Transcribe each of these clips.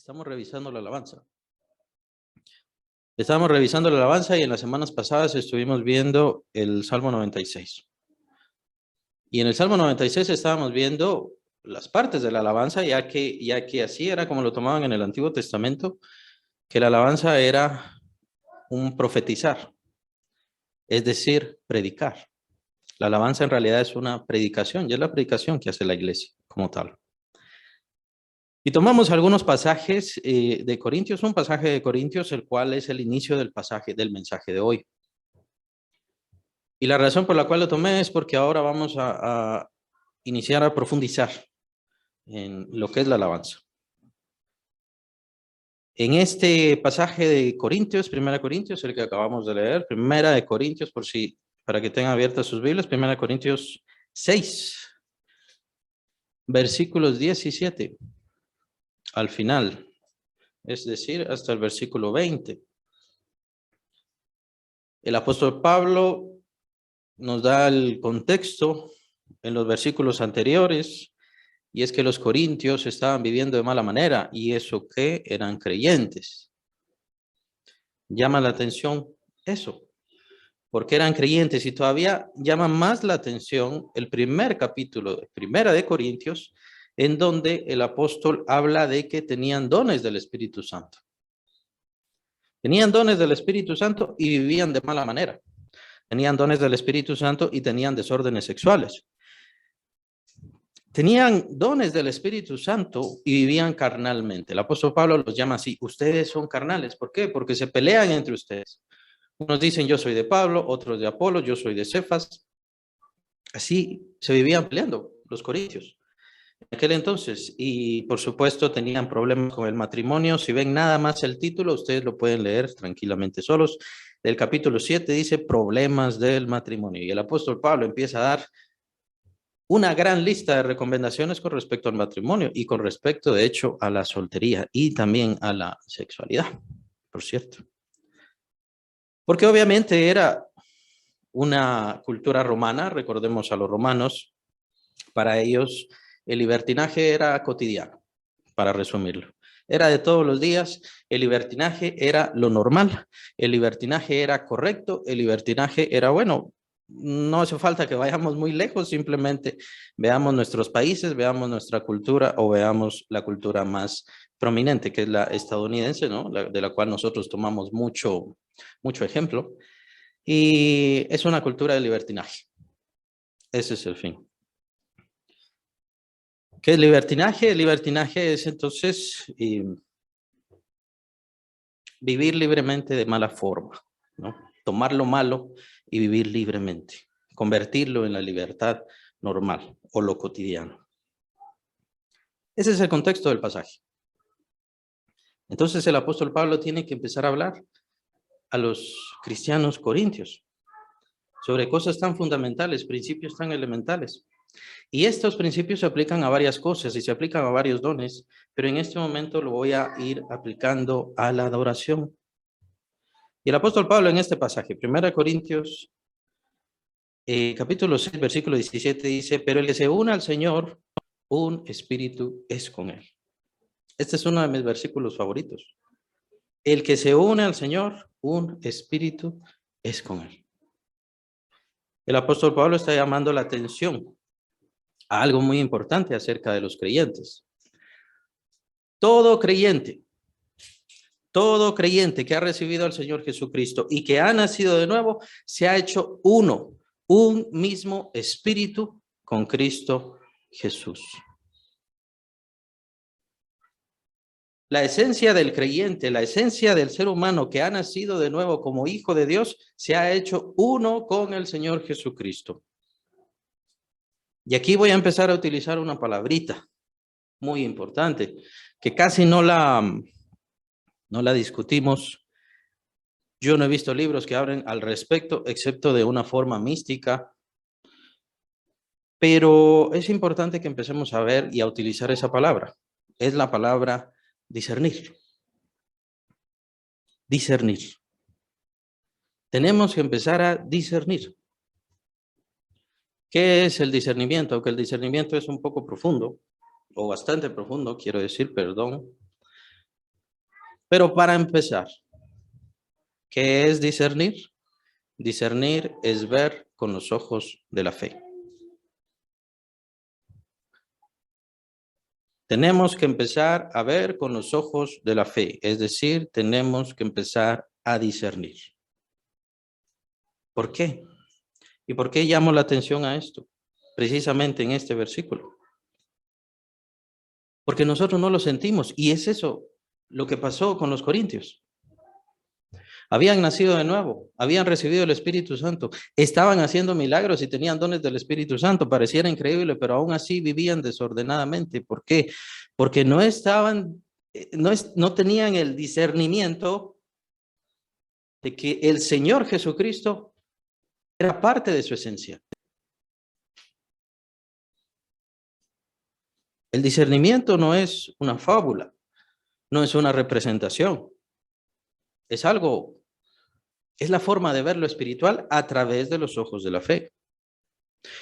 Estamos revisando la alabanza. Estábamos revisando la alabanza y en las semanas pasadas estuvimos viendo el Salmo 96. Y en el Salmo 96 estábamos viendo las partes de la alabanza, ya que así era como lo tomaban en el Antiguo Testamento, que la alabanza era un profetizar, es decir, predicar. La alabanza en realidad es una predicación, y es la predicación que hace la iglesia como tal. Y tomamos algunos pasajes de Corintios, un pasaje de Corintios, el cual es el inicio del pasaje del mensaje de hoy. Y la razón por la cual lo tomé es porque ahora vamos a iniciar a profundizar en lo que es la alabanza. En este pasaje de Corintios, 1 Corintios, el que acabamos de leer, 1 Corintios, para que tengan abiertas sus Biblias, 1 Corintios 6, versículos 17, al final, es decir, hasta el versículo 20. El apóstol Pablo nos da el contexto en los versículos anteriores, y es que los corintios estaban viviendo de mala manera, y eso que eran creyentes. Llama la atención eso, porque eran creyentes, y todavía llama más la atención el primer capítulo de 1 Corintios, en donde el apóstol habla de que tenían dones del Espíritu Santo. Tenían dones del Espíritu Santo y vivían de mala manera. Tenían dones del Espíritu Santo y tenían desórdenes sexuales. Tenían dones del Espíritu Santo y vivían carnalmente. El apóstol Pablo los llama así: ustedes son carnales. ¿Por qué? Porque se pelean entre ustedes. Unos dicen yo soy de Pablo, otros de Apolo, yo soy de Cefas. Así se vivían peleando los corintios en aquel entonces, y por supuesto tenían problemas con el matrimonio. Si ven nada más el título, ustedes lo pueden leer tranquilamente solos. El capítulo 7 dice problemas del matrimonio, y el apóstol Pablo empieza a dar una gran lista de recomendaciones con respecto al matrimonio y con respecto, de hecho, a la soltería y también a la sexualidad, por cierto. Porque obviamente era una cultura romana, recordemos a los romanos, para ellos el libertinaje era cotidiano, para resumirlo. Era de todos los días, el libertinaje era lo normal, el libertinaje era correcto, el libertinaje era bueno. No hace falta que vayamos muy lejos, simplemente veamos nuestros países, veamos nuestra cultura o veamos la cultura más prominente, que es la estadounidense, ¿no? De la cual nosotros tomamos mucho ejemplo. Y es una cultura de libertinaje. Ese es el fin. ¿Qué es libertinaje? El libertinaje es entonces vivir libremente de mala forma, ¿no? Tomar lo malo y vivir libremente, convertirlo en la libertad normal o lo cotidiano. Ese es el contexto del pasaje. Entonces el apóstol Pablo tiene que empezar a hablar a los cristianos corintios sobre cosas tan fundamentales, principios tan elementales. Y estos principios se aplican a varias cosas y se aplican a varios dones, pero en este momento lo voy a ir aplicando a la adoración. Y el apóstol Pablo en este pasaje, 1 Corintios, capítulo 6, versículo 17, dice: pero el que se une al Señor, un espíritu es con él. Este es uno de mis versículos favoritos. El que se une al Señor, un espíritu es con él. El apóstol Pablo está llamando la atención a algo muy importante acerca de los creyentes. Todo creyente que ha recibido al Señor Jesucristo y que ha nacido de nuevo, se ha hecho uno, un mismo espíritu con Cristo Jesús. La esencia del creyente, la esencia del ser humano que ha nacido de nuevo como hijo de Dios, se ha hecho uno con el Señor Jesucristo. Y aquí voy a empezar a utilizar una palabrita muy importante, que casi no la discutimos. Yo no he visto libros que hablen al respecto, excepto de una forma mística. Pero es importante que empecemos a ver y a utilizar esa palabra. Es la palabra discernir. Discernir. Tenemos que empezar a discernir. ¿Qué es el discernimiento? Aunque el discernimiento es un poco profundo, o bastante profundo, quiero decir, perdón. Pero para empezar, ¿qué es discernir? Discernir es ver con los ojos de la fe. Tenemos que empezar a ver con los ojos de la fe, es decir, tenemos que empezar a discernir. ¿Por qué? ¿Y por qué llamo la atención a esto? Precisamente en este versículo. Porque nosotros no lo sentimos, y es eso lo que pasó con los corintios. Habían nacido de nuevo, habían recibido el Espíritu Santo, estaban haciendo milagros y tenían dones del Espíritu Santo, pareciera increíble, pero aún así vivían desordenadamente. ¿Por qué? Porque no estaban, no tenían el discernimiento de que el Señor Jesucristo era parte de su esencia. El discernimiento no es una fábula, no es una representación, es algo, es la forma de ver lo espiritual a través de los ojos de la fe.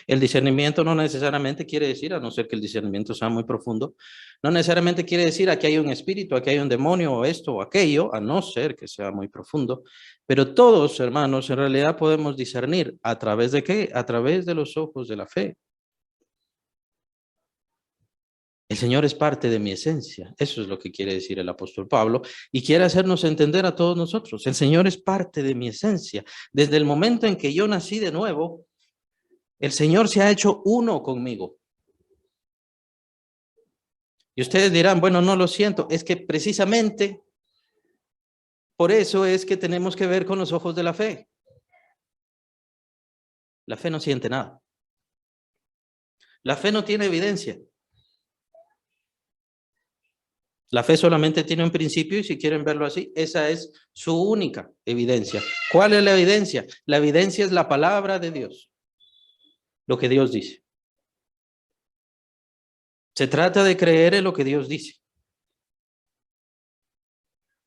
El discernimiento no necesariamente quiere decir, a no ser que el discernimiento sea muy profundo, no necesariamente quiere decir aquí hay un espíritu, aquí hay un demonio o esto o aquello, a no ser que sea muy profundo. Pero todos, hermanos, en realidad podemos discernir. ¿A través de qué? A través de los ojos de la fe. El Señor es parte de mi esencia. Eso es lo que quiere decir el apóstol Pablo y quiere hacernos entender a todos nosotros. El Señor es parte de mi esencia. Desde el momento en que yo nací de nuevo, el Señor se ha hecho uno conmigo. Y ustedes dirán, bueno, no lo siento. Es que precisamente por eso es que tenemos que ver con los ojos de la fe. La fe no siente nada. La fe no tiene evidencia. La fe solamente tiene un principio y si quieren verlo así, esa es su única evidencia. ¿Cuál es la evidencia? La evidencia es la palabra de Dios, lo que Dios dice. Se trata de creer en lo que Dios dice.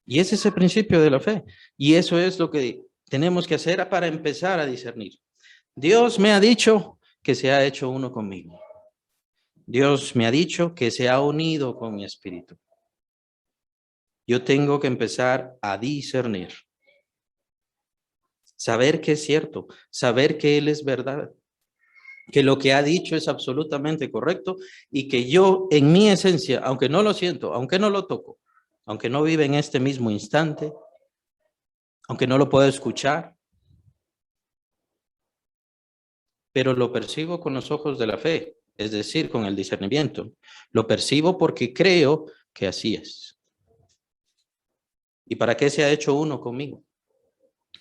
Y ese es el principio de la fe. Y eso es lo que tenemos que hacer para empezar a discernir. Dios me ha dicho que se ha hecho uno conmigo. Dios me ha dicho que se ha unido con mi espíritu. Yo tengo que empezar a discernir. Saber que es cierto, saber que Él es verdad, que lo que ha dicho es absolutamente correcto y que yo en mi esencia, aunque no lo siento, aunque no lo toco, aunque no vive en este mismo instante, aunque no lo puedo escuchar, pero lo percibo con los ojos de la fe, es decir, con el discernimiento. Lo percibo porque creo que así es. ¿Y para qué se ha hecho uno conmigo?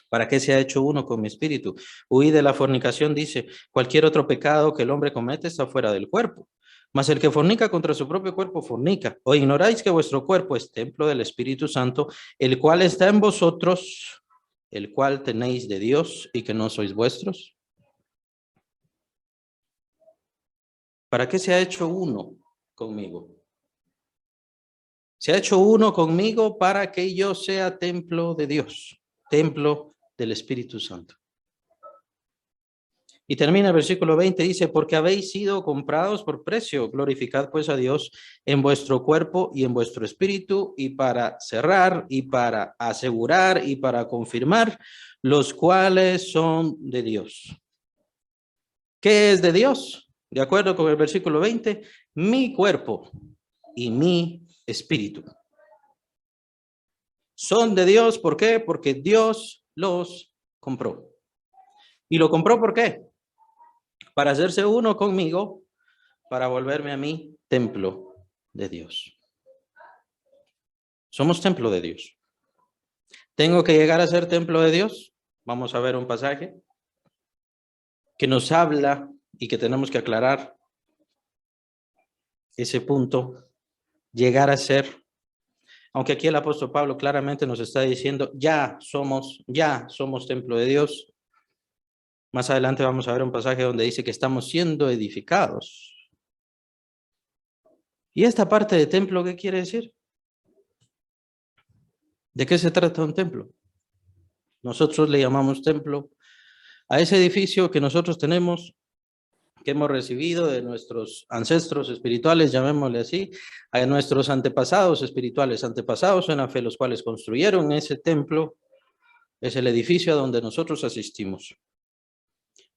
¿Para qué se ha hecho uno con mi espíritu? Huí de la fornicación, dice, cualquier otro pecado que el hombre comete está fuera del cuerpo. Mas el que fornica contra su propio cuerpo fornica. ¿O ignoráis que vuestro cuerpo es templo del Espíritu Santo, el cual está en vosotros, el cual tenéis de Dios y que no sois vuestros? ¿Para qué se ha hecho uno conmigo? Se ha hecho uno conmigo para que yo sea templo de Dios, templo del Espíritu Santo. Y termina el versículo 20, dice, porque habéis sido comprados por precio, glorificad pues a Dios en vuestro cuerpo y en vuestro espíritu, y para cerrar, y para asegurar, y para confirmar, los cuales son de Dios. ¿Qué es de Dios? De acuerdo con el versículo 20, mi cuerpo y mi espíritu. Son de Dios, ¿por qué? Porque Dios los compró. ¿Y lo compró por qué? Para hacerse uno conmigo, para volverme a mí templo de Dios. Somos templo de Dios. ¿Tengo que llegar a ser templo de Dios? Vamos a ver un pasaje que nos habla y que tenemos que aclarar ese punto, llegar a ser. Aunque aquí el apóstol Pablo claramente nos está diciendo, ya somos templo de Dios. Más adelante vamos a ver un pasaje donde dice que estamos siendo edificados. ¿Y esta parte de templo qué quiere decir? ¿De qué se trata un templo? Nosotros le llamamos templo a ese edificio que nosotros tenemos que hemos recibido de nuestros ancestros espirituales, llamémosle así, a nuestros antepasados espirituales, antepasados en la fe, los cuales construyeron ese templo, es el edificio a donde nosotros asistimos.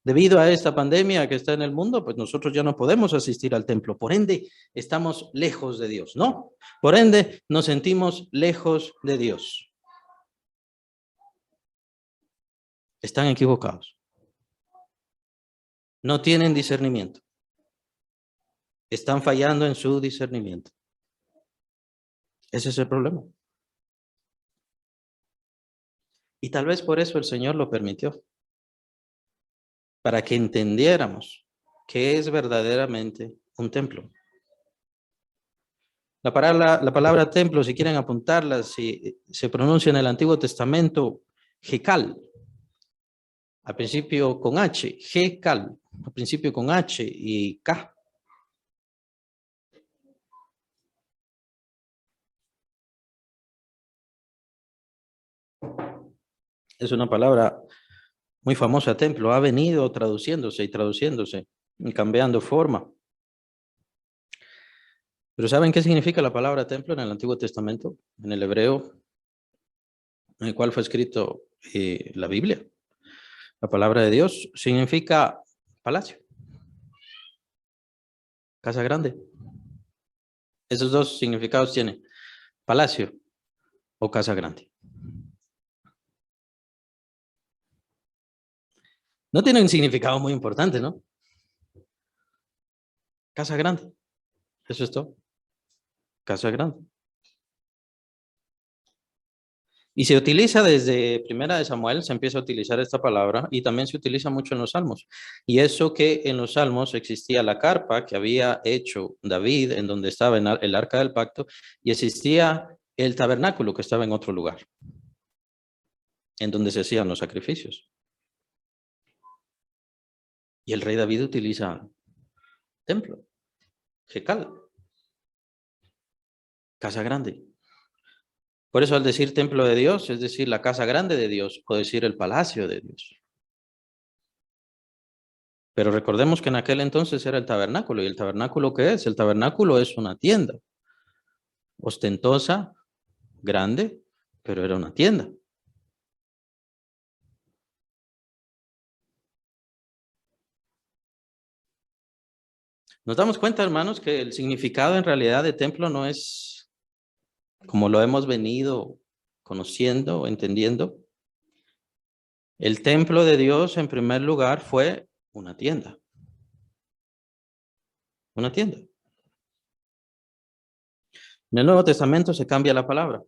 Debido a esta pandemia que está en el mundo, pues nosotros ya no podemos asistir al templo. Por ende, estamos lejos de Dios, ¿no? Por ende, nos sentimos lejos de Dios. Están equivocados. No tienen discernimiento. Están fallando en su discernimiento. Ese es el problema. Y tal vez por eso el Señor lo permitió. Para que entendiéramos qué es verdaderamente un templo. La palabra templo, si quieren apuntarla, se pronuncia en el Antiguo Testamento, Jekal. Al principio con H, Jekal. Al principio con H y K. Es una palabra muy famosa, templo. Ha venido traduciéndose y cambiando forma. Pero ¿saben qué significa la palabra templo en el Antiguo Testamento? En el hebreo, en el cual fue escrito la Biblia. La palabra de Dios significa palacio, casa grande. Esos dos significados tiene, palacio o casa grande. No tiene un significado muy importante, ¿no? Casa grande. Eso es todo. Casa grande. Y se utiliza desde Primera de Samuel, se empieza a utilizar esta palabra y también se utiliza mucho en los Salmos. Y eso que en los Salmos existía la carpa que había hecho David, en donde estaba el arca del pacto, y existía el tabernáculo que estaba en otro lugar, en donde se hacían los sacrificios. Y el rey David utiliza templo, Jekal, casa grande. Por eso al decir templo de Dios, es decir, la casa grande de Dios, o decir el palacio de Dios. Pero recordemos que en aquel entonces era el tabernáculo. ¿Y el tabernáculo qué es? El tabernáculo es una tienda. Ostentosa, grande, pero era una tienda. Nos damos cuenta, hermanos, que el significado en realidad de templo no es como lo hemos venido conociendo o entendiendo. El templo de Dios, en primer lugar, fue una tienda. Una tienda. En el Nuevo Testamento se cambia la palabra.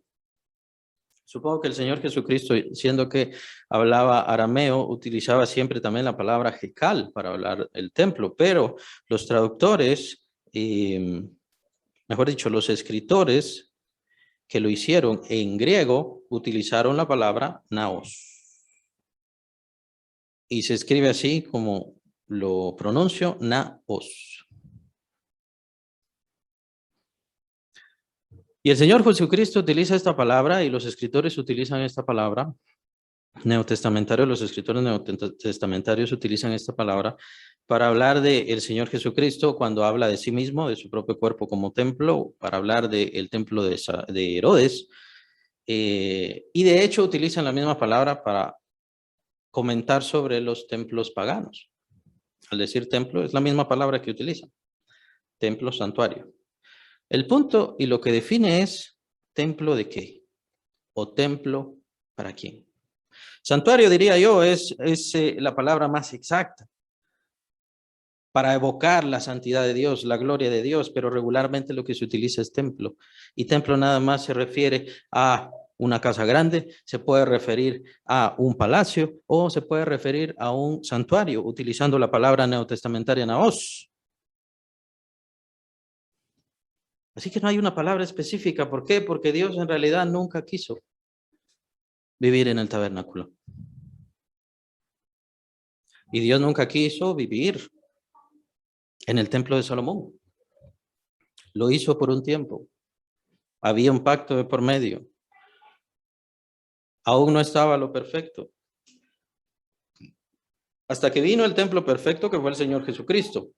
Supongo que el Señor Jesucristo, siendo que hablaba arameo, utilizaba siempre también la palabra Jekal para hablar el templo, pero los traductores, mejor dicho, los escritores que lo hicieron en griego, utilizaron la palabra naos. Y se escribe así como lo pronuncio, naos. Y el Señor Jesucristo utiliza esta palabra y los escritores utilizan esta palabra. Neotestamentarios, los escritores neotestamentarios utilizan esta palabra para hablar del Señor Jesucristo cuando habla de sí mismo, de su propio cuerpo como templo, para hablar del templo de Herodes. Y de hecho utilizan la misma palabra para comentar sobre los templos paganos. Al decir templo es la misma palabra que utilizan. Templo, santuario. El punto y lo que define es templo de qué o templo para quién. Santuario, diría yo, es la palabra más exacta para evocar la santidad de Dios, la gloria de Dios, pero regularmente lo que se utiliza es templo. Y templo nada más se refiere a una casa grande, se puede referir a un palacio o se puede referir a un santuario, utilizando la palabra neotestamentaria naos. Así que no hay una palabra específica. ¿Por qué? Porque Dios en realidad nunca quiso vivir en el tabernáculo. Y Dios nunca quiso vivir en el templo de Salomón. Lo hizo por un tiempo. Había un pacto de por medio. Aún no estaba lo perfecto. hasta que vino el templo perfecto que fue el Señor Jesucristo.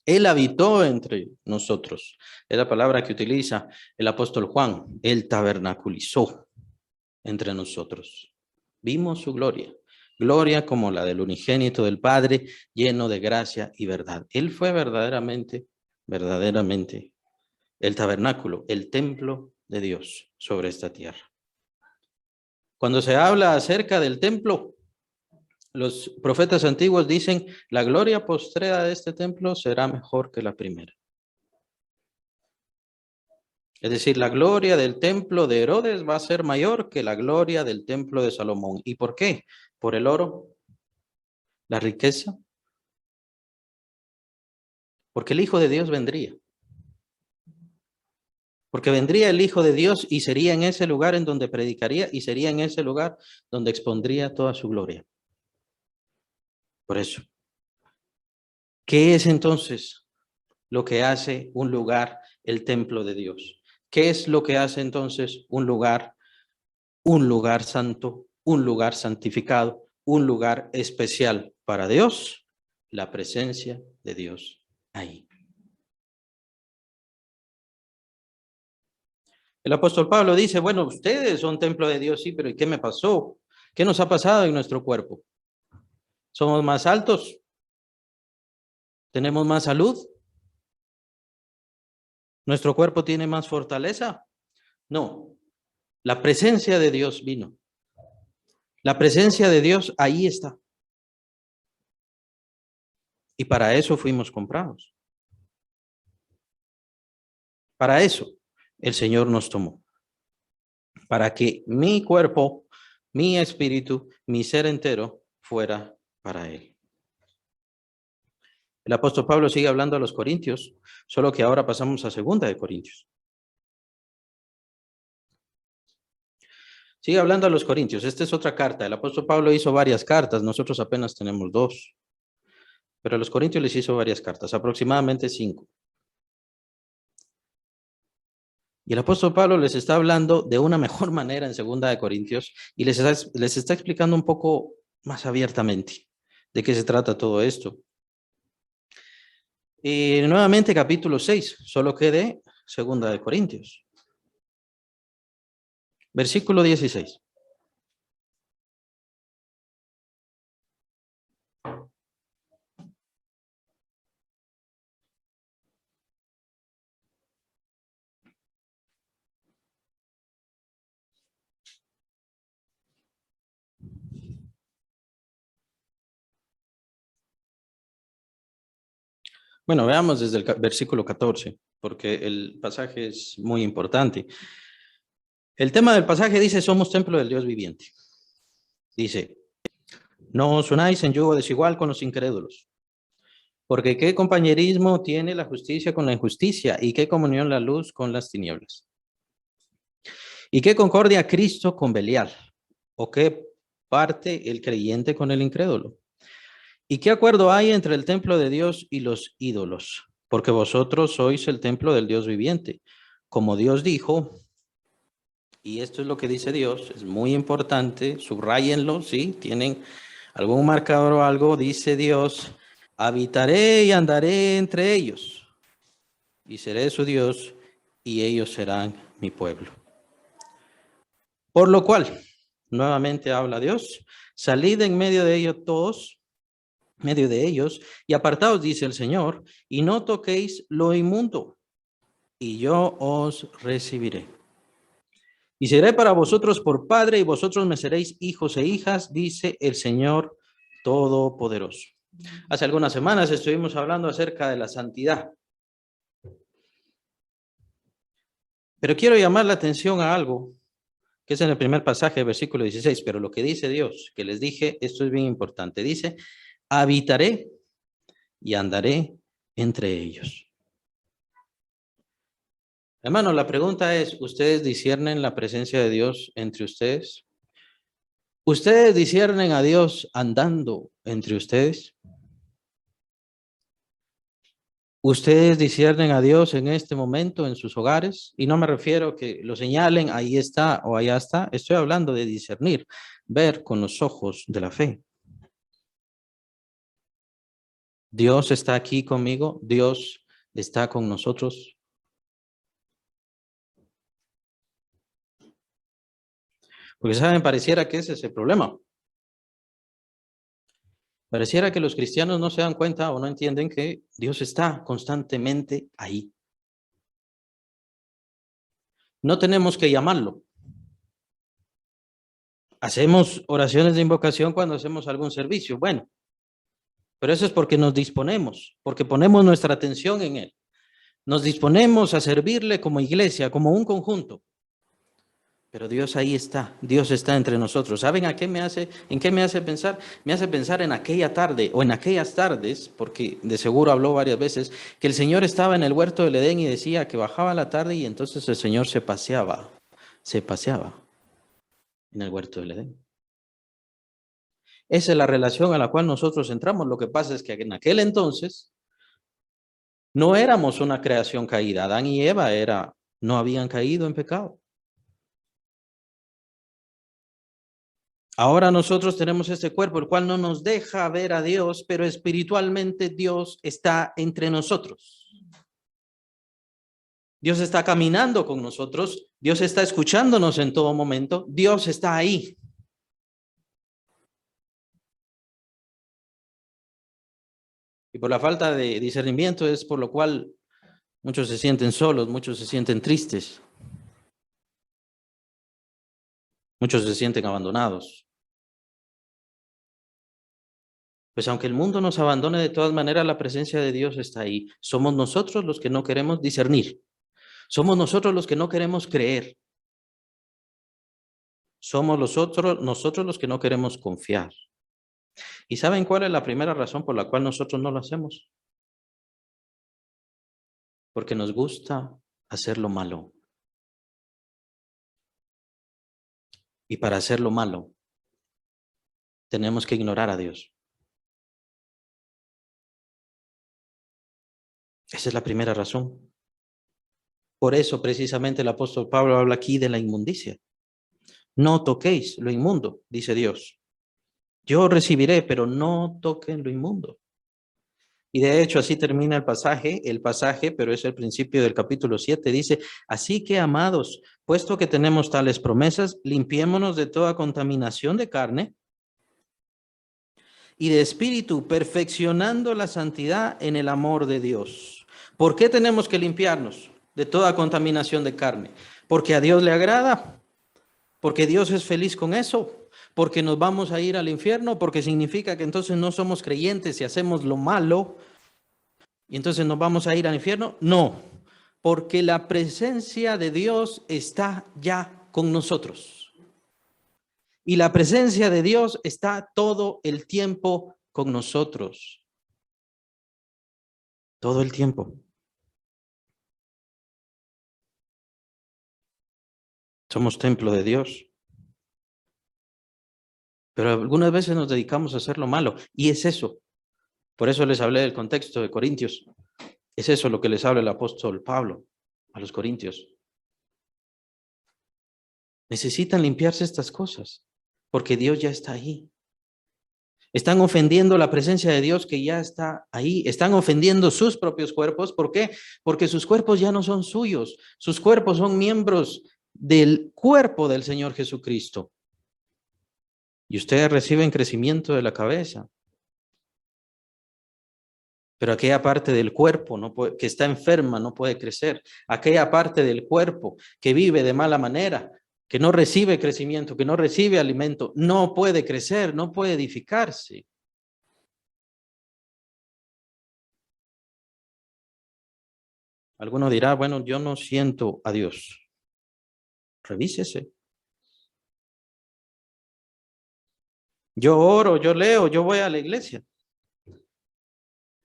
Él habitó entre nosotros. Es la palabra que utiliza el apóstol Juan. Él tabernaculizó entre nosotros. Vimos su gloria. Gloria como la del unigénito del Padre, lleno de gracia y verdad. Él fue verdaderamente el tabernáculo, el templo de Dios sobre esta tierra. Cuando se habla acerca del templo, los profetas antiguos dicen, la gloria postrera de este templo será mejor que la primera. Es decir, la gloria del templo de Herodes va a ser mayor que la gloria del templo de Salomón. ¿Y por qué? Por el oro, la riqueza. Porque el Hijo de Dios vendría. Porque vendría el Hijo de Dios y sería en ese lugar en donde predicaría y sería en ese lugar donde expondría toda su gloria. Por eso. ¿Qué es entonces lo que hace un lugar el templo de Dios? ¿Qué es lo que hace entonces un lugar santo, un lugar santificado, un lugar especial para Dios? La presencia de Dios ahí. El apóstol Pablo dice, bueno, ustedes son templo de Dios, sí, pero ¿y qué me pasó? ¿Qué nos ha pasado en nuestro cuerpo? ¿Somos más altos? ¿Tenemos más salud? ¿Nuestro cuerpo tiene más fortaleza? No, la presencia de Dios vino. La presencia de Dios ahí está. Y para eso fuimos comprados. Para eso el Señor nos tomó. Para que mi cuerpo, mi espíritu, mi ser entero fuera para Él. El apóstol Pablo sigue hablando a los corintios, solo que ahora pasamos a 2 de Corintios. Sigue hablando a los corintios. Esta es otra carta. El apóstol Pablo hizo varias cartas. Nosotros apenas tenemos 2. Pero a los corintios les hizo varias cartas, aproximadamente 5. Y el apóstol Pablo les está hablando de una mejor manera en 2 de Corintios y les está explicando un poco más abiertamente de qué se trata todo esto. Y nuevamente capítulo 6, solo quede 2 de Corintios. Versículo 16. Bueno, veamos desde el versículo 14, porque el pasaje es muy importante. El tema del pasaje dice, somos templo del Dios viviente. Dice, no os unáis en yugo desigual con los incrédulos. Porque qué compañerismo tiene la justicia con la injusticia y qué comunión la luz con las tinieblas. Y qué concordia Cristo con Belial. O qué parte el creyente con el incrédulo. ¿Y qué acuerdo hay entre el templo de Dios y los ídolos? Porque vosotros sois el templo del Dios viviente. Como Dios dijo, y esto es lo que dice Dios, es muy importante, subrayenlo, ¿sí? Tienen algún marcador o algo, dice Dios, habitaré y andaré entre ellos, y seré su Dios, y ellos serán mi pueblo. Por lo cual, nuevamente habla Dios, salid en medio de ellos todos, medio de ellos, y apartaos, dice el Señor, y no toquéis lo inmundo, y yo os recibiré. Y seré para vosotros por padre, y vosotros me seréis hijos e hijas, dice el Señor Todopoderoso. Hace algunas semanas estuvimos hablando acerca de la santidad. Pero quiero llamar la atención a algo, que es en el primer pasaje, versículo 16, pero lo que dice Dios, que les dije, esto es bien importante, dice, habitaré y andaré entre ellos. Hermano, la pregunta es, ¿ustedes disciernen la presencia de Dios entre ustedes? ¿Ustedes disciernen a Dios andando entre ustedes? ¿Ustedes disciernen a Dios en este momento en sus hogares? Y no me refiero que lo señalen, ahí está o allá está. Estoy hablando de discernir, ver con los ojos de la fe. Dios está aquí conmigo, Dios está con nosotros. Porque, ¿saben? Pareciera que ese es el problema. Pareciera que los cristianos no se dan cuenta o no entienden que Dios está constantemente ahí. No tenemos que llamarlo. Hacemos oraciones de invocación cuando hacemos algún servicio. Bueno, pero eso es porque nos disponemos, porque ponemos nuestra atención en Él. Nos disponemos a servirle como iglesia, como un conjunto. Pero Dios ahí está, Dios está entre nosotros. ¿Saben en qué me hace pensar? Me hace pensar en aquella tarde o en aquellas tardes, porque de seguro habló varias veces, que el Señor estaba en el huerto del Edén y decía que bajaba la tarde y entonces el Señor se paseaba en el huerto del Edén. Esa es la relación a la cual nosotros entramos. Lo que pasa es que en aquel entonces no éramos una creación caída. Adán y Eva no habían caído en pecado. Ahora nosotros tenemos este cuerpo, el cual no nos deja ver a Dios, pero espiritualmente Dios está entre nosotros. Dios está caminando con nosotros, Dios está escuchándonos en todo momento, Dios está ahí. Y por la falta de discernimiento es por lo cual muchos se sienten solos, muchos se sienten tristes, muchos se sienten abandonados. Pues aunque el mundo nos abandone, de todas maneras la presencia de Dios está ahí. Somos nosotros los que no queremos discernir. Somos nosotros los que no queremos creer. Somos nosotros los que no queremos confiar. ¿Y saben cuál es la primera razón por la cual nosotros no lo hacemos? Porque nos gusta hacer lo malo. Y para hacer lo malo, tenemos que ignorar a Dios. Esa es la primera razón. Por eso precisamente el apóstol Pablo habla aquí de la inmundicia. No toquéis lo inmundo, dice Dios. Yo recibiré, pero no toquen lo inmundo. Y de hecho así termina el pasaje, pero es el principio del capítulo 7, dice, así que amados, puesto que tenemos tales promesas, limpiémonos de toda contaminación de carne y de espíritu, perfeccionando la santidad en el amor de Dios. ¿Por qué tenemos que limpiarnos de toda contaminación de carne? Porque a Dios le agrada, porque Dios es feliz con eso, porque nos vamos a ir al infierno, porque significa que entonces no somos creyentes y hacemos lo malo y entonces nos vamos a ir al infierno. No, porque la presencia de Dios está ya con nosotros. Y la presencia de Dios está todo el tiempo con nosotros. Todo el tiempo. Somos templo de Dios. Pero algunas veces nos dedicamos a hacer lo malo. Y es eso. Por eso les hablé del contexto de Corintios. Es eso lo que les habla el apóstol Pablo a los corintios. Necesitan limpiarse estas cosas, porque Dios ya está ahí. Están ofendiendo la presencia de Dios que ya está ahí. Están ofendiendo sus propios cuerpos. ¿Por qué? Porque sus cuerpos ya no son suyos. Sus cuerpos son miembros del cuerpo del Señor Jesucristo. Y ustedes reciben crecimiento de la cabeza. Pero aquella parte del cuerpo que está enferma no puede crecer. Aquella parte del cuerpo que vive de mala manera, que no recibe crecimiento, que no recibe alimento, no puede crecer, no puede edificarse. Alguno dirá, bueno, yo no siento a Dios. Revísese. Yo oro, yo leo, yo voy a la iglesia.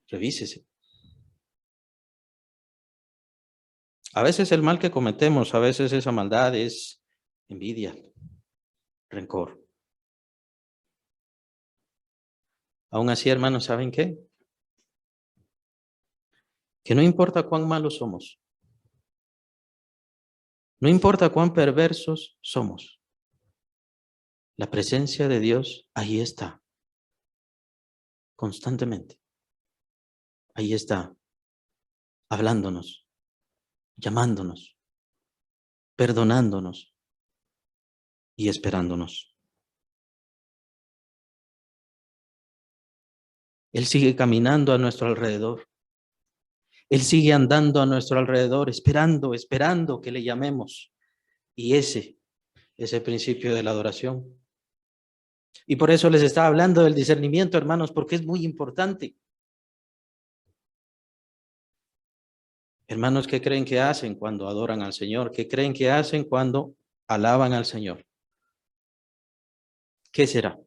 Revísese. A veces el mal que cometemos, a veces esa maldad es envidia, rencor. Aún así, hermanos, ¿saben qué? Que no importa cuán malos somos, no importa cuán perversos somos, la presencia de Dios ahí está, constantemente. Ahí está, hablándonos, llamándonos, perdonándonos y esperándonos. Él sigue caminando a nuestro alrededor. Él sigue andando a nuestro alrededor, esperando que le llamemos. Y ese es el principio de la adoración. Y por eso les estaba hablando del discernimiento, hermanos, porque es muy importante. Hermanos, ¿qué creen que hacen cuando adoran al Señor? ¿Qué creen que hacen cuando alaban al Señor? ¿Qué será?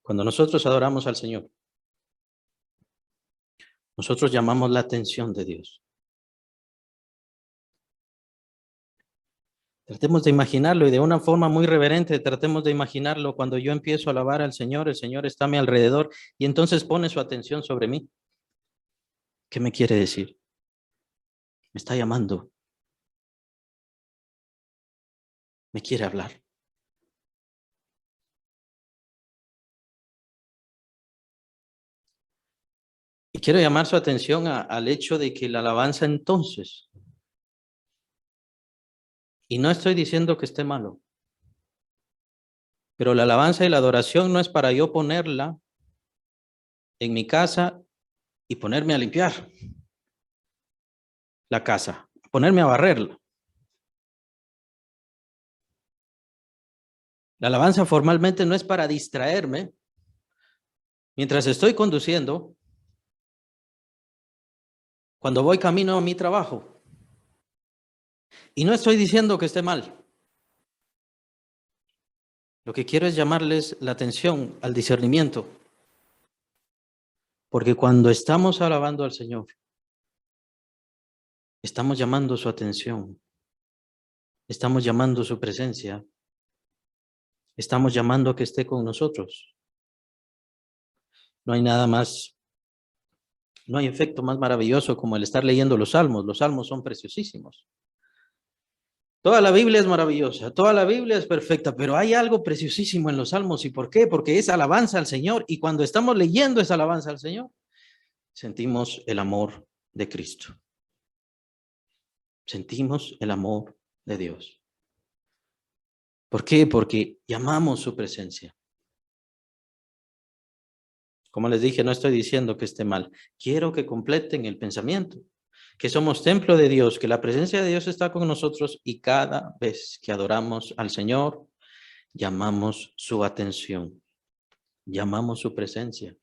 Cuando nosotros adoramos al Señor, nosotros llamamos la atención de Dios. Tratemos de imaginarlo y de una forma muy reverente, tratemos de imaginarlo. Cuando yo empiezo a alabar al Señor, el Señor está a mi alrededor y entonces pone su atención sobre mí. ¿Qué me quiere decir? Me está llamando. Me quiere hablar. Y quiero llamar su atención al hecho de que la alabanza entonces, y no estoy diciendo que esté malo, pero la alabanza y la adoración no es para yo ponerla en mi casa y ponerme a limpiar la casa, ponerme a barrerla. La alabanza formalmente no es para distraerme mientras estoy conduciendo, cuando voy camino a mi trabajo. Y no estoy diciendo que esté mal. Lo que quiero es llamarles la atención al discernimiento. Porque cuando estamos alabando al Señor, estamos llamando su atención, estamos llamando su presencia, estamos llamando a que esté con nosotros. No hay nada más, no hay efecto más maravilloso como el estar leyendo los salmos. Los salmos son preciosísimos. Toda la Biblia es maravillosa, toda la Biblia es perfecta, pero hay algo preciosísimo en los salmos. ¿Y por qué? Porque es alabanza al Señor. Y cuando estamos leyendo esa alabanza al Señor, sentimos el amor de Cristo. Sentimos el amor de Dios. ¿Por qué? Porque llamamos su presencia. Como les dije, no estoy diciendo que esté mal. Quiero que completen el pensamiento, que somos templo de Dios, que la presencia de Dios está con nosotros y cada vez que adoramos al Señor, llamamos su atención, llamamos su presencia.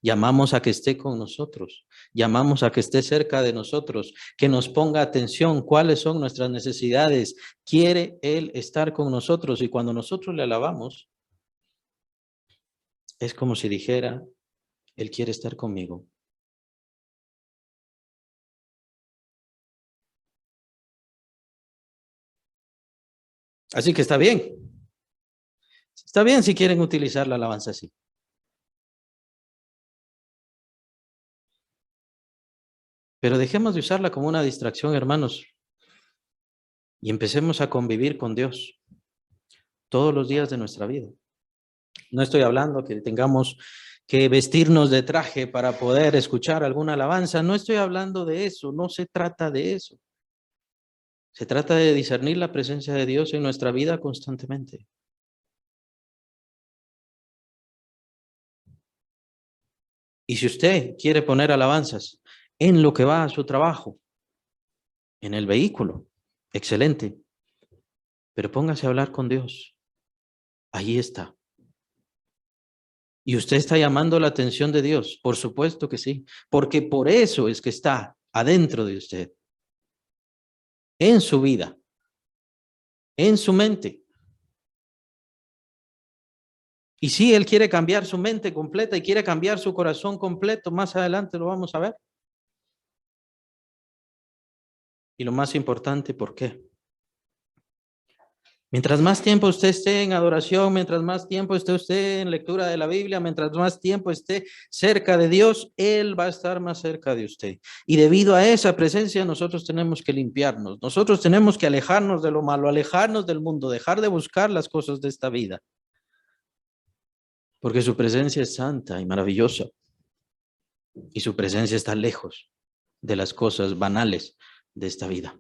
Llamamos a que esté con nosotros, llamamos a que esté cerca de nosotros, que nos ponga atención cuáles son nuestras necesidades. Quiere Él estar con nosotros y cuando nosotros le alabamos, es como si dijera, Él quiere estar conmigo. Así que está bien. Está bien si quieren utilizar la alabanza así. Pero dejemos de usarla como una distracción, hermanos, y empecemos a convivir con Dios todos los días de nuestra vida. No estoy hablando que tengamos que vestirnos de traje para poder escuchar alguna alabanza. No estoy hablando de eso, no se trata de eso. Se trata de discernir la presencia de Dios en nuestra vida constantemente. Y si usted quiere poner alabanzas en lo que va a su trabajo, en el vehículo, excelente. Pero póngase a hablar con Dios. Ahí está. ¿Y usted está llamando la atención de Dios? Por supuesto que sí, porque por eso es que está adentro de usted, en su vida, en su mente. Y si Él quiere cambiar su mente completa y quiere cambiar su corazón completo, más adelante lo vamos a ver. Y lo más importante, ¿por qué? Mientras más tiempo usted esté en adoración, mientras más tiempo esté usted en lectura de la Biblia, mientras más tiempo esté cerca de Dios, Él va a estar más cerca de usted. Y debido a esa presencia, nosotros tenemos que limpiarnos. Nosotros tenemos que alejarnos de lo malo, alejarnos del mundo, dejar de buscar las cosas de esta vida. Porque su presencia es santa y maravillosa. Y su presencia está lejos de las cosas banales de esta vida.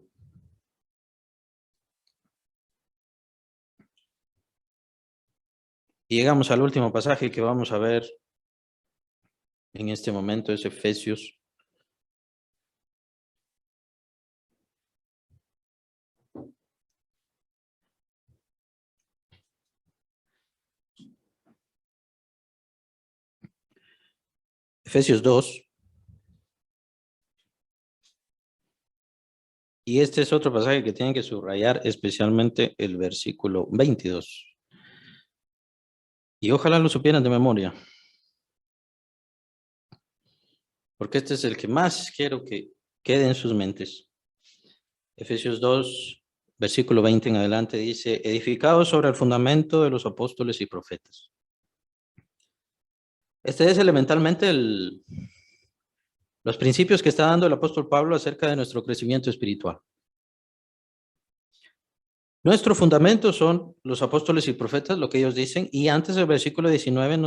Y llegamos al último pasaje que vamos a ver en este momento, es Efesios. Efesios 2. Y este es otro pasaje que tienen que subrayar, especialmente el versículo 22. Y ojalá lo supieran de memoria, porque este es el que más quiero que quede en sus mentes. Efesios 2, versículo 20 en adelante dice, edificados sobre el fundamento de los apóstoles y profetas. Este es elementalmente los principios que está dando el apóstol Pablo acerca de nuestro crecimiento espiritual. Nuestro fundamento son los apóstoles y profetas, lo que ellos dicen, y antes del versículo 19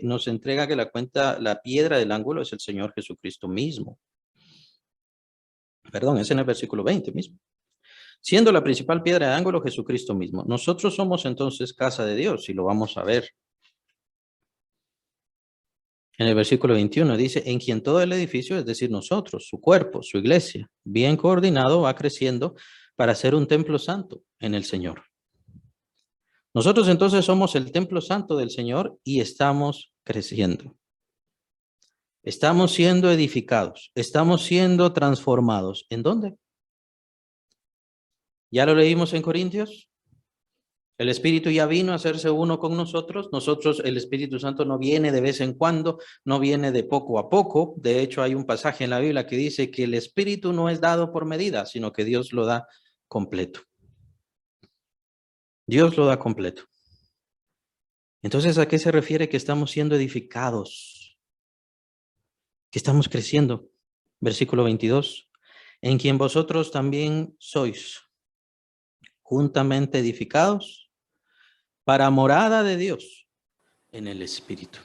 nos entrega que la piedra del ángulo es el Señor Jesucristo mismo. Perdón, es en el versículo 20 mismo. Siendo la principal piedra de ángulo Jesucristo mismo. Nosotros somos entonces casa de Dios, y lo vamos a ver. En el versículo 21 dice, en quien todo el edificio, es decir, nosotros, su cuerpo, su iglesia, bien coordinado, va creciendo para ser un templo santo en el Señor. Nosotros entonces somos el templo santo del Señor y estamos creciendo. Estamos siendo edificados, estamos siendo transformados. ¿En dónde? ¿Ya lo leímos en Corintios? El Espíritu ya vino a hacerse uno con nosotros. Nosotros, el Espíritu Santo no viene de vez en cuando, no viene de poco a poco. De hecho, hay un pasaje en la Biblia que dice que el Espíritu no es dado por medida, sino que Dios lo da completo. Dios lo da completo. Entonces, ¿a qué se refiere que estamos siendo edificados? Que estamos creciendo. Versículo 22. En quien vosotros también sois juntamente edificados para morada de Dios en el Espíritu.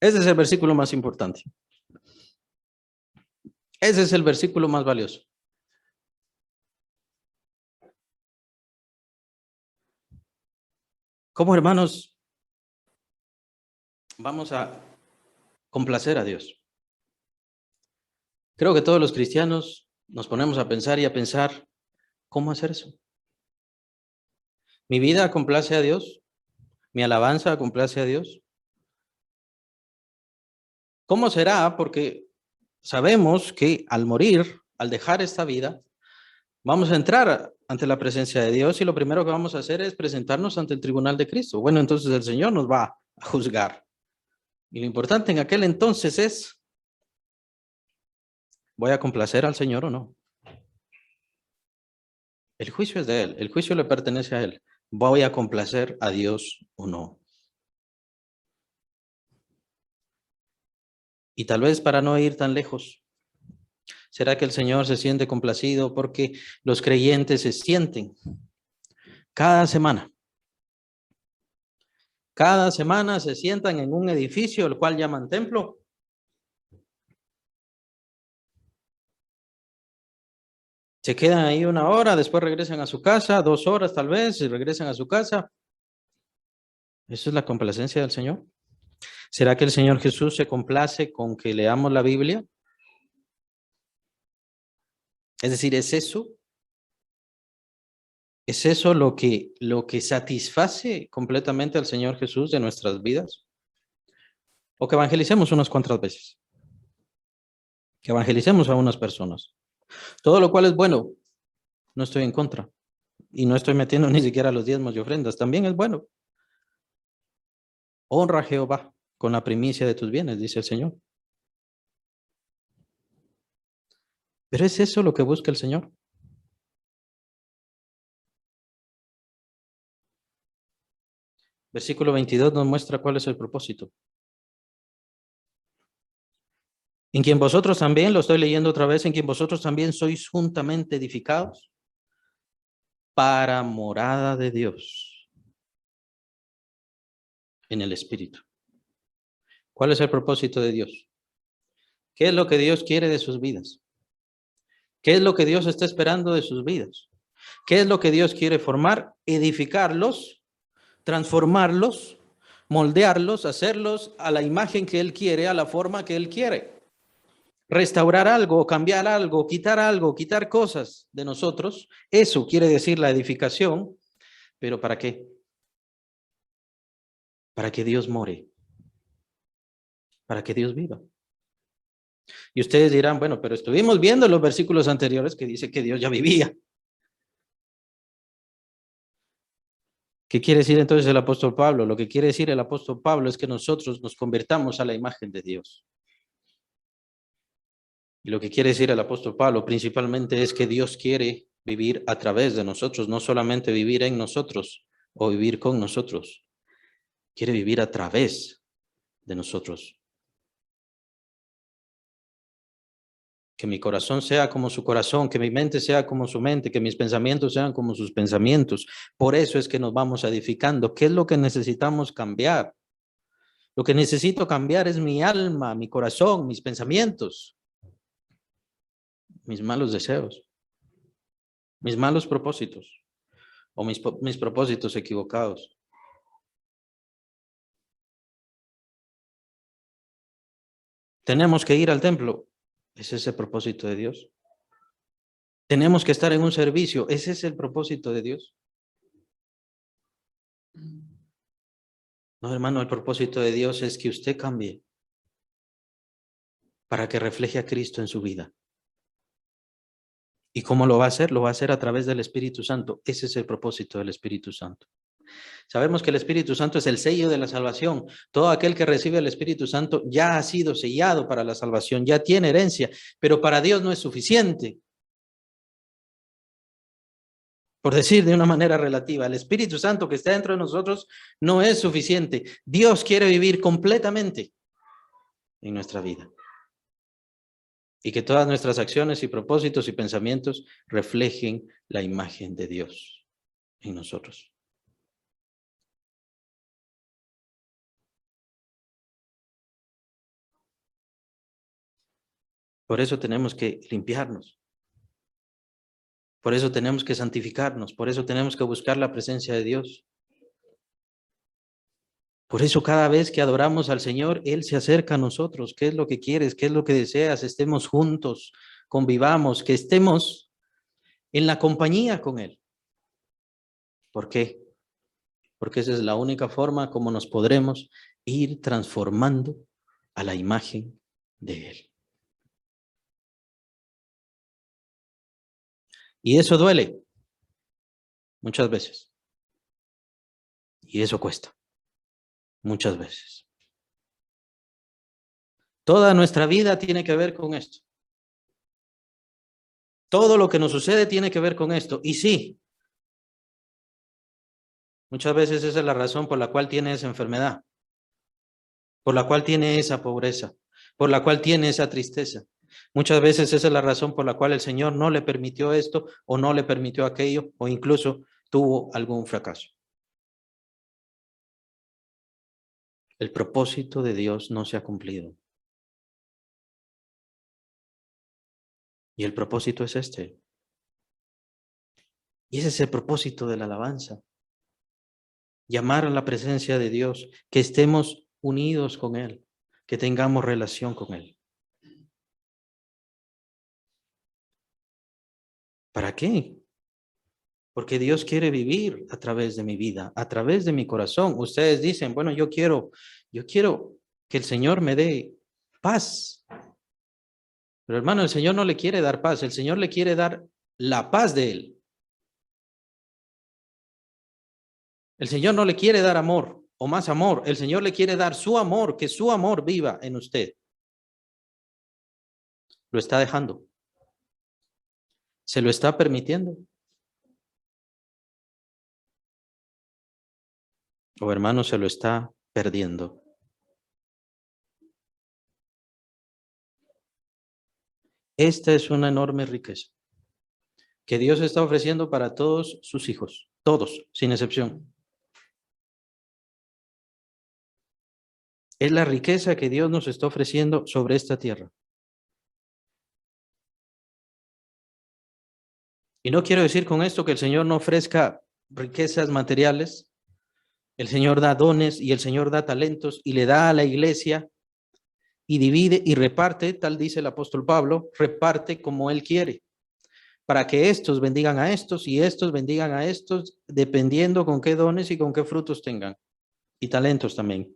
Ese es el versículo más importante. Ese es el versículo más valioso. ¿Cómo, hermanos, vamos a complacer a Dios? Creo que todos los cristianos nos ponemos a pensar y a pensar, ¿cómo hacer eso? ¿Mi vida complace a Dios? ¿Mi alabanza complace a Dios? ¿Cómo será? Porque sabemos que al morir, al dejar esta vida, vamos a entrar ante la presencia de Dios y lo primero que vamos a hacer es presentarnos ante el tribunal de Cristo. Bueno, entonces el Señor nos va a juzgar. Y lo importante en aquel entonces es, ¿voy a complacer al Señor o no? El juicio es de Él, el juicio le pertenece a Él. ¿Voy a complacer a Dios o no? Y tal vez para no ir tan lejos, ¿será que el Señor se siente complacido porque los creyentes se sienten cada semana? Cada semana se sientan en un edificio, el cual llaman templo. Se quedan ahí una hora, después regresan a su casa, 2 horas tal vez, y regresan a su casa. ¿Eso es la complacencia del Señor? ¿Será que el Señor Jesús se complace con que leamos la Biblia? Es decir, ¿es eso? ¿Es eso lo que satisface completamente al Señor Jesús de nuestras vidas? O que evangelicemos unas cuantas veces, que evangelicemos a unas personas. Todo lo cual es bueno, no estoy en contra. Y no estoy metiendo ni siquiera los diezmos y ofrendas, también es bueno. Honra a Jehová con la primicia de tus bienes, dice el Señor. Pero ¿es eso lo que busca el Señor? Versículo 22 nos muestra cuál es el propósito. En quien vosotros también, lo estoy leyendo otra vez, en quien vosotros también sois juntamente edificados para morada de Dios en el Espíritu. ¿Cuál es el propósito de Dios? ¿Qué es lo que Dios quiere de sus vidas? ¿Qué es lo que Dios está esperando de sus vidas? ¿Qué es lo que Dios quiere formar? Edificarlos, transformarlos, moldearlos, hacerlos a la imagen que Él quiere, a la forma que Él quiere. Restaurar algo, cambiar algo, quitar cosas de nosotros. Eso quiere decir la edificación. ¿Pero para qué? Para que Dios more, para que Dios viva. Y ustedes dirán, bueno, pero estuvimos viendo los versículos anteriores que dice que Dios ya vivía. ¿Qué quiere decir entonces el apóstol Pablo? Lo que quiere decir el apóstol Pablo es que nosotros nos convertamos a la imagen de Dios. Y lo que quiere decir el apóstol Pablo principalmente es que Dios quiere vivir a través de nosotros, no solamente vivir en nosotros o vivir con nosotros. Quiere vivir a través de nosotros. Que mi corazón sea como su corazón, que mi mente sea como su mente, que mis pensamientos sean como sus pensamientos. Por eso es que nos vamos edificando. ¿Qué es lo que necesitamos cambiar? Lo que necesito cambiar es mi alma, mi corazón, mis pensamientos, mis malos deseos, mis malos propósitos o mis propósitos equivocados. Tenemos que ir al templo. Ese es el propósito de Dios. Tenemos que estar en un servicio. Ese es el propósito de Dios. No, hermano, el propósito de Dios es que usted cambie para que refleje a Cristo en su vida. ¿Y cómo lo va a hacer? Lo va a hacer a través del Espíritu Santo. Ese es el propósito del Espíritu Santo. Sabemos que el Espíritu Santo es el sello de la salvación. Todo aquel que recibe el Espíritu Santo ya ha sido sellado para la salvación, ya tiene herencia, pero para Dios no es suficiente. Por decir de una manera relativa, el Espíritu Santo que está dentro de nosotros no es suficiente. Dios quiere vivir completamente en nuestra vida. Y que todas nuestras acciones y propósitos y pensamientos reflejen la imagen de Dios en nosotros. Por eso tenemos que limpiarnos. Por eso tenemos que santificarnos. Por eso tenemos que buscar la presencia de Dios. Por eso cada vez que adoramos al Señor, Él se acerca a nosotros. ¿Qué es lo que quieres? ¿Qué es lo que deseas? Estemos juntos, convivamos, que estemos en la compañía con Él. ¿Por qué? Porque esa es la única forma como nos podremos ir transformando a la imagen de Él. Y eso duele muchas veces. Y eso cuesta muchas veces. Toda nuestra vida tiene que ver con esto. Todo lo que nos sucede tiene que ver con esto. Y sí, muchas veces esa es la razón por la cual tiene esa enfermedad, por la cual tiene esa pobreza, por la cual tiene esa tristeza. Muchas veces esa es la razón por la cual el Señor no le permitió esto o no le permitió aquello o incluso tuvo algún fracaso. El propósito de Dios no se ha cumplido. Y el propósito es este. Y ese es el propósito de la alabanza. Llamar a la presencia de Dios, que estemos unidos con Él, que tengamos relación con Él. ¿Para qué? Porque Dios quiere vivir a través de mi vida, a través de mi corazón. Ustedes dicen, bueno, yo quiero que el Señor me dé paz. Pero hermano, el Señor no le quiere dar paz, el Señor le quiere dar la paz de Él. El Señor no le quiere dar amor o más amor, el Señor le quiere dar su amor, que su amor viva en usted. Lo está dejando. ¿Se lo está permitiendo? O hermano, se lo está perdiendo. Esta es una enorme riqueza que Dios está ofreciendo para todos sus hijos, todos, sin excepción. Es la riqueza que Dios nos está ofreciendo sobre esta tierra. Y no quiero decir con esto que el Señor no ofrezca riquezas materiales. El Señor da dones y el Señor da talentos y le da a la iglesia y divide y reparte, tal dice el apóstol Pablo, reparte como Él quiere, para que estos bendigan a estos y estos bendigan a estos, dependiendo con qué dones y con qué frutos tengan, y talentos también.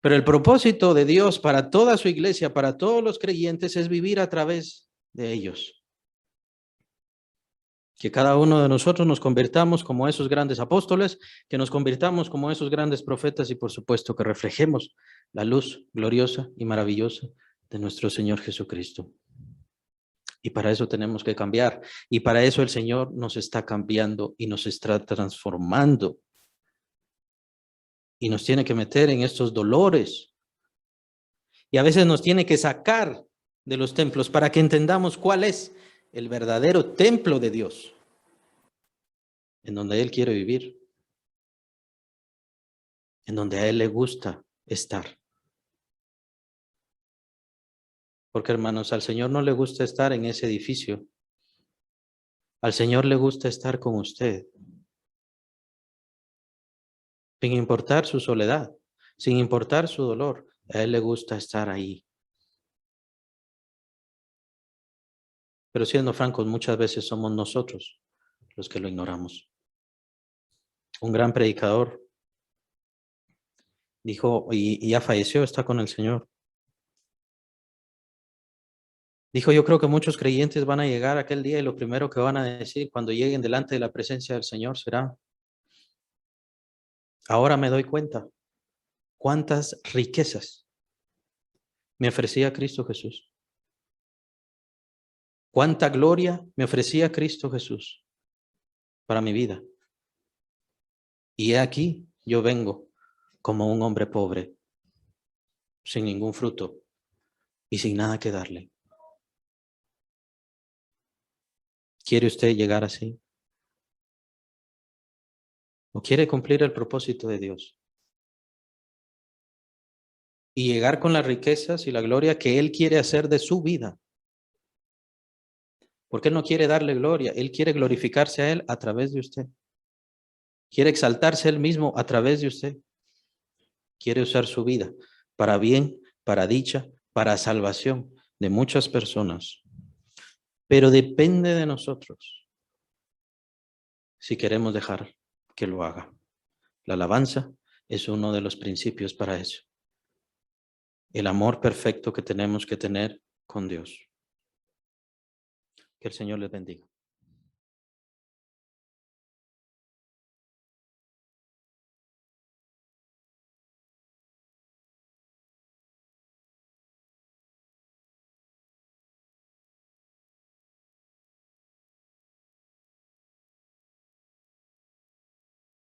Pero el propósito de Dios para toda su iglesia, para todos los creyentes, es vivir a través de ellos. Que cada uno de nosotros nos convirtamos como esos grandes apóstoles, que nos convirtamos como esos grandes profetas y por supuesto que reflejemos la luz gloriosa y maravillosa de nuestro Señor Jesucristo. Y para eso tenemos que cambiar. Y para eso el Señor nos está cambiando y nos está transformando. Y nos tiene que meter en estos dolores. Y a veces nos tiene que sacar de los templos para que entendamos cuál es el verdadero templo de Dios, en donde Él quiere vivir, en donde a Él le gusta estar. Porque, hermanos, al Señor no le gusta estar en ese edificio. Al Señor le gusta estar con usted. Sin importar su soledad, sin importar su dolor, a Él le gusta estar ahí. Pero siendo francos, muchas veces somos nosotros los que lo ignoramos. Un gran predicador dijo, y ya falleció, está con el Señor. Dijo, yo creo que muchos creyentes van a llegar aquel día y lo primero que van a decir cuando lleguen delante de la presencia del Señor será, ahora me doy cuenta cuántas riquezas me ofrecía Cristo Jesús. Cuánta gloria me ofrecía Cristo Jesús para mi vida. Y he aquí, yo vengo como un hombre pobre, sin ningún fruto y sin nada que darle. ¿Quiere usted llegar así? ¿O quiere cumplir el propósito de Dios? Y llegar con las riquezas y la gloria que Él quiere hacer de su vida. Porque Él no quiere darle gloria, Él quiere glorificarse a Él a través de usted. Quiere exaltarse Él mismo a través de usted. Quiere usar su vida para bien, para dicha, para salvación de muchas personas. Pero depende de nosotros si queremos dejar que lo haga. La alabanza es uno de los principios para eso. El amor perfecto que tenemos que tener con Dios. Que el Señor les bendiga.